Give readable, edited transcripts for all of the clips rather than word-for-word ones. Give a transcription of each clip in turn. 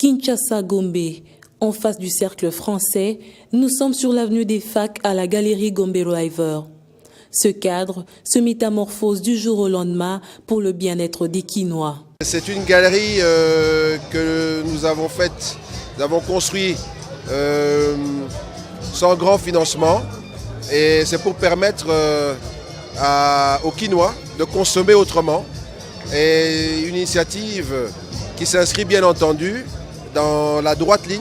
Kinshasa-Gombe, en face du cercle français, nous sommes sur l'avenue des Facs à la galerie Gombe River. Ce cadre se métamorphose du jour au lendemain pour le bien-être des Kinois. C'est une galerie que nous avons construite sans grand financement, et c'est pour permettre aux Kinois de consommer autrement, et une initiative qui s'inscrit bien entendu dans la droite ligne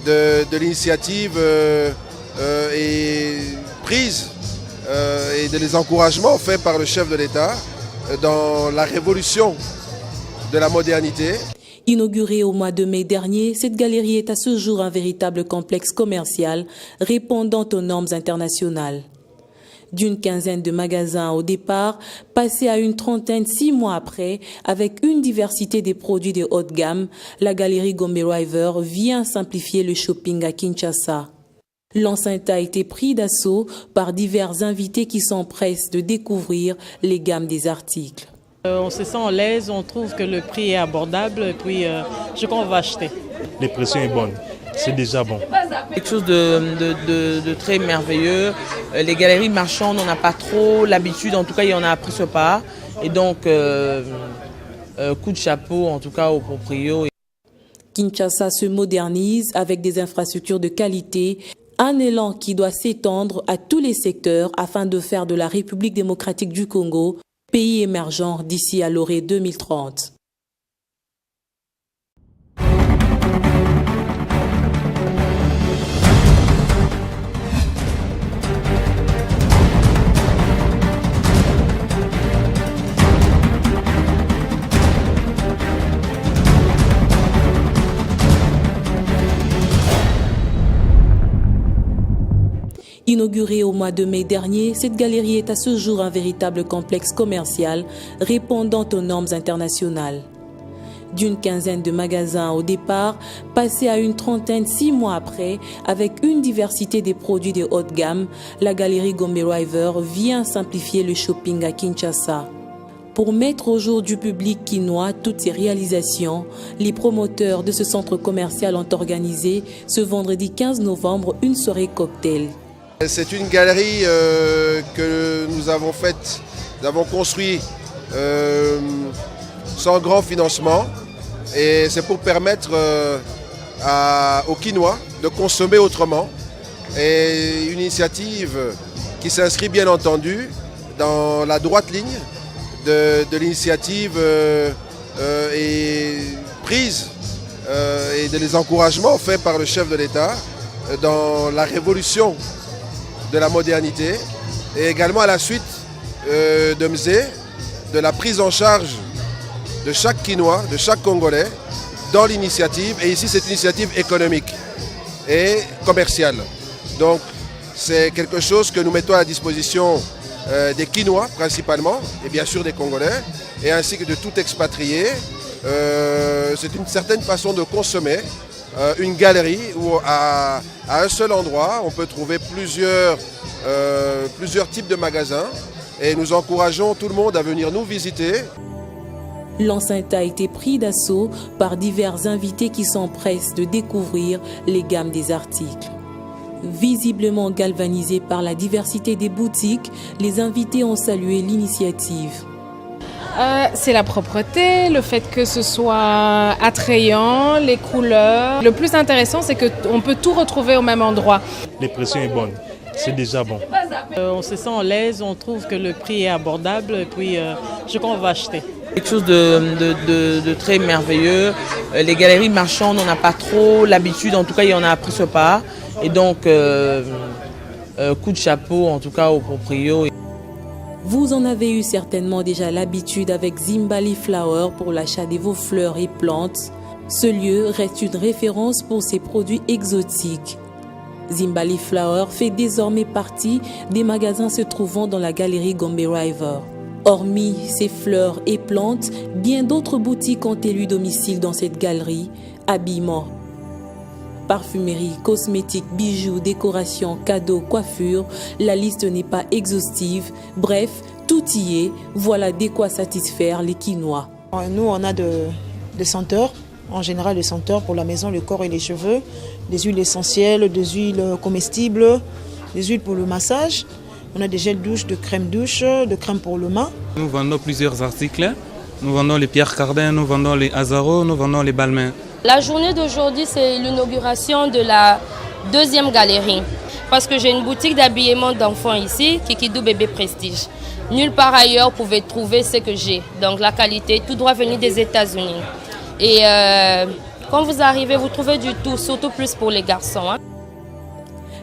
de l'initiative prise et des encouragements faits par le chef de l'État dans la révolution de la modernité. Inaugurée au mois de mai dernier, cette galerie est à ce jour un véritable complexe commercial répondant aux normes internationales. D'une quinzaine de magasins au départ, passé à une trentaine 6 mois après, avec une diversité des produits de haute gamme, la galerie Gombe River vient simplifier le shopping à Kinshasa. L'enceinte a été pris d'assaut par divers invités qui s'empressent de découvrir les gammes des articles. On se sent à l'aise, on trouve que le prix est abordable et puis je crois qu'on va acheter. L'impression est bonne, c'est déjà bon. Quelque chose de très merveilleux. Les galeries marchandes, on n'a pas trop l'habitude, en tout cas il y en a appris ce pas. Et donc, coup de chapeau en tout cas au proprio. Kinshasa se modernise avec des infrastructures de qualité, un élan qui doit s'étendre à tous les secteurs afin de faire de la République démocratique du Congo pays émergent d'ici à l'horizon 2030. Inaugurée au mois de mai dernier, cette galerie est à ce jour un véritable complexe commercial répondant aux normes internationales. D'une quinzaine de magasins au départ, passé à une trentaine 6 mois après, avec une diversité des produits de haute gamme, la galerie Gombe River vient simplifier le shopping à Kinshasa. Pour mettre au jour du public kinois toutes ces réalisations, les promoteurs de ce centre commercial ont organisé ce vendredi 15 novembre une soirée cocktail. C'est une galerie que nous avons construite sans grand financement, et c'est pour permettre aux Kinois de consommer autrement, et une initiative qui s'inscrit bien entendu dans la droite ligne de l'initiative prise et des encouragements faits par le chef de l'État dans la révolution de la modernité, et également à la suite de la prise en charge de chaque Kinois, de chaque Congolais dans l'initiative, et ici c'est une initiative économique et commerciale. Donc c'est quelque chose que nous mettons à la disposition des Kinois principalement, et bien sûr des Congolais, et ainsi que de tout expatrié. C'est une certaine façon de consommer. Une galerie où à un seul endroit on peut trouver plusieurs types de magasins, et nous encourageons tout le monde à venir nous visiter. L'enceinte a été pris d'assaut par divers invités qui s'empressent de découvrir les gammes des articles. Visiblement galvanisés par la diversité des boutiques, les invités ont salué l'initiative. C'est la propreté, le fait que ce soit attrayant, les couleurs. Le plus intéressant, c'est qu'on peut tout retrouver au même endroit. L'impression est bonne, c'est déjà bon. On se sent à l'aise, on trouve que le prix est abordable et puis je crois qu'on va acheter. Quelque chose de très merveilleux. Les galeries marchandes, on n'a pas trop l'habitude, en tout cas il y en a appris ce pas. Et donc, coup de chapeau en tout cas au proprio. Vous en avez eu certainement déjà l'habitude avec Zimbali Flower pour l'achat de vos fleurs et plantes. Ce lieu reste une référence pour ses produits exotiques. Zimbali Flower fait désormais partie des magasins se trouvant dans la galerie Gombe River. Hormis ces fleurs et plantes, bien d'autres boutiques ont élu domicile dans cette galerie. Habillement, parfumerie, cosmétiques, bijoux, décorations, cadeaux, coiffures, la liste n'est pas exhaustive. Bref, tout y est. Voilà de quoi satisfaire les Kinois. Nous, on a des senteurs en général les senteurs pour la maison, le corps et les cheveux, des huiles essentielles, des huiles comestibles, des huiles pour le massage. On a des gels douche, de crème pour le main. Nous vendons plusieurs articles. Nous vendons les Pierre Cardin, nous vendons les Azaro, nous vendons les Balmain. La journée d'aujourd'hui, c'est l'inauguration de la deuxième galerie. Parce que j'ai une boutique d'habillement d'enfants ici, Kikidou Bébé Prestige. Nulle part ailleurs vous pouvez trouver ce que j'ai. Donc la qualité, tout doit venir des États-Unis. Et quand vous arrivez, vous trouvez du tout, surtout plus pour les garçons.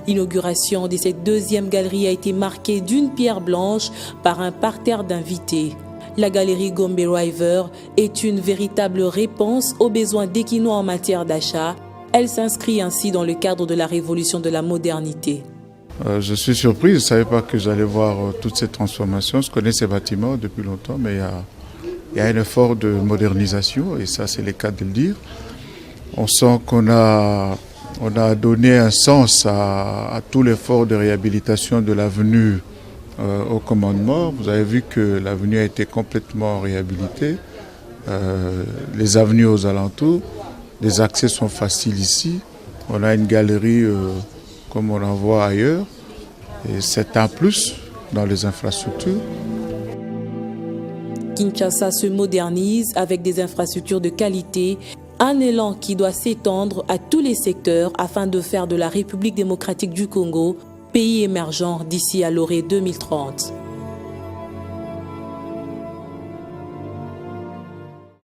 L'inauguration de cette deuxième galerie a été marquée d'une pierre blanche par un parterre d'invités. La galerie Gombe River est une véritable réponse aux besoins d'Equinois en matière d'achat. Elle s'inscrit ainsi dans le cadre de la révolution de la modernité. Je suis surpris, je ne savais pas que j'allais voir toutes ces transformations. Je connais ces bâtiments depuis longtemps, mais il y a un effort de modernisation, et ça c'est le cas de le dire. On sent qu'on a donné un sens à tout l'effort de réhabilitation de l'avenue au commandement. Vous avez vu que l'avenue a été complètement réhabilitée, les avenues aux alentours, les accès sont faciles ici. On a une galerie comme on en voit ailleurs, et c'est un plus dans les infrastructures. Kinshasa se modernise avec des infrastructures de qualité, un élan qui doit s'étendre à tous les secteurs afin de faire de la République démocratique du Congo pays émergent d'ici à l'horizon 2030.